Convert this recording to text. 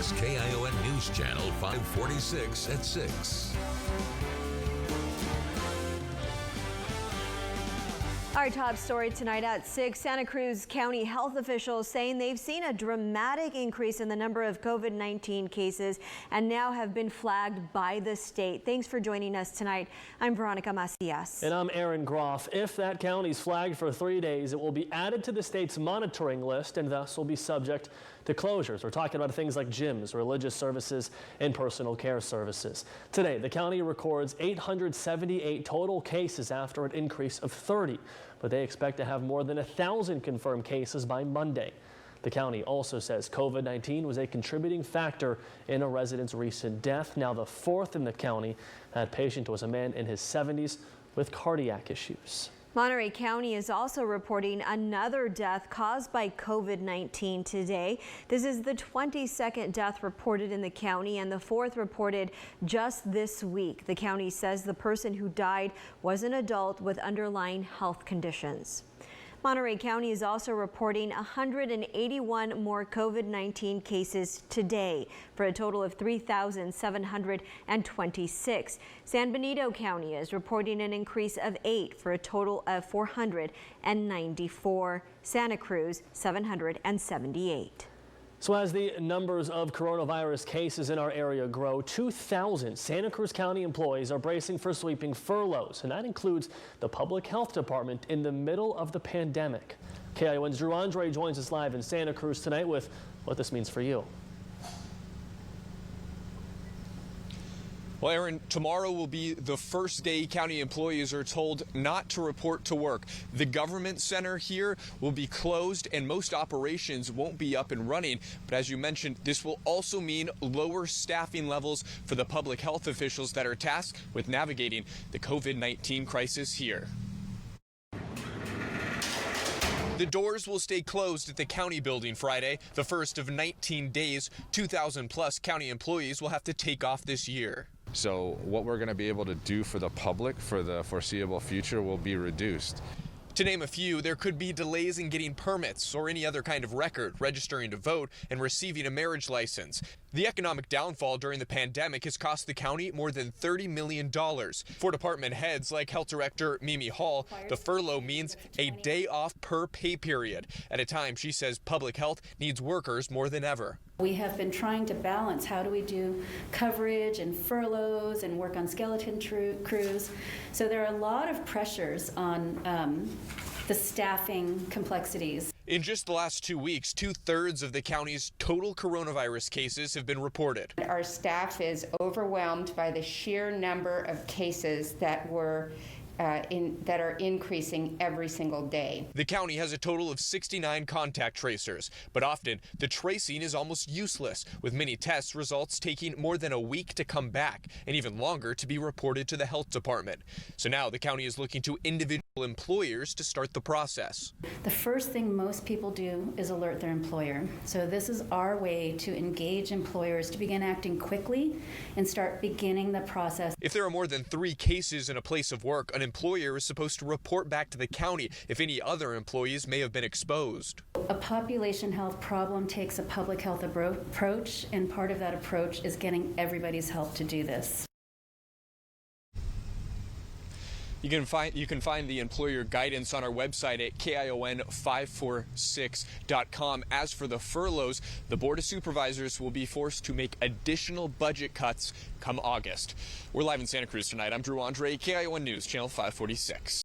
This KION News Channel 546 at 6. Our top story tonight at 6, Santa Cruz County health officials saying they've seen a dramatic increase in the number of COVID-19 cases and now have been flagged by the state. Thanks for joining us tonight. I'm Veronica Macias. And I'm Aaron Groff. If that county's flagged for 3 days, it will be added to the state's monitoring list and thus will be subject to closures. We're talking about things like gyms, religious services, and personal care services. Today, the county records 878 total cases after an increase of 30, but they expect to have more than 1,000 confirmed cases by Monday. The county also says COVID-19 was a contributing factor in a resident's recent death. Now the fourth in the county. That patient was a man in his 70s with cardiac issues. Monterey County is also reporting another death caused by COVID-19 today. This is the 22nd death reported in the county and the fourth reported just this week. The county says the person who died was an adult with underlying health conditions. Monterey County is also reporting 181 more COVID-19 cases today for a total of 3,726. San Benito County is reporting an increase of 8 for a total of 494. Santa Cruz, 778. So as the numbers of coronavirus cases in our area grow, 2,000 Santa Cruz County employees are bracing for sweeping furloughs, and that includes the public health department in the middle of the pandemic. KION's Drew Andre joins us live in Santa Cruz tonight with what this means for you. Well, Aaron, tomorrow will be the first day county employees are told not to report to work. The government center here will be closed and most operations won't be up and running. But as you mentioned, this will also mean lower staffing levels for the public health officials that are tasked with navigating the COVID-19 crisis here. The doors will stay closed at the county building Friday, the first of 19 days. 2,000 plus county employees will have to take off this year. So what we're going to be able to do for the public for the foreseeable future will be reduced. To name a few, there could be delays in getting permits or any other kind of record, registering to vote, and receiving a marriage license. The economic downfall during the pandemic has cost the county more than $30 million. For department heads like Health Director Mimi Hall, the furlough means a day off per pay period. At a time, she says public health needs workers more than ever. We have been trying to balance how do we do coverage and furloughs and work on skeleton crews. So there are a lot of pressures on the staffing complexities. In just the last 2 weeks, 2/3 of the county's total coronavirus cases have been reported. Our staff is overwhelmed by the sheer number of cases that are increasing every single day. The county has a total of 69 contact tracers, but often the tracing is almost useless, with many test results taking more than a week to come back and even longer to be reported to the health department. So now the county is looking to individual employers to start the process. The first thing most people do is alert their employer. So this is our way to engage employers to begin acting quickly and start beginning the process. If there are more than 3 cases in a place of work, an employer is supposed to report back to the county if any other employees may have been exposed. A population health problem takes a public health approach, and part of that approach is getting everybody's help to do this. You can find the employer guidance on our website at KION546.com. As for the furloughs, the Board of Supervisors will be forced to make additional budget cuts come August. We're live in Santa Cruz tonight. I'm Drew Andre, KION News, Channel 546.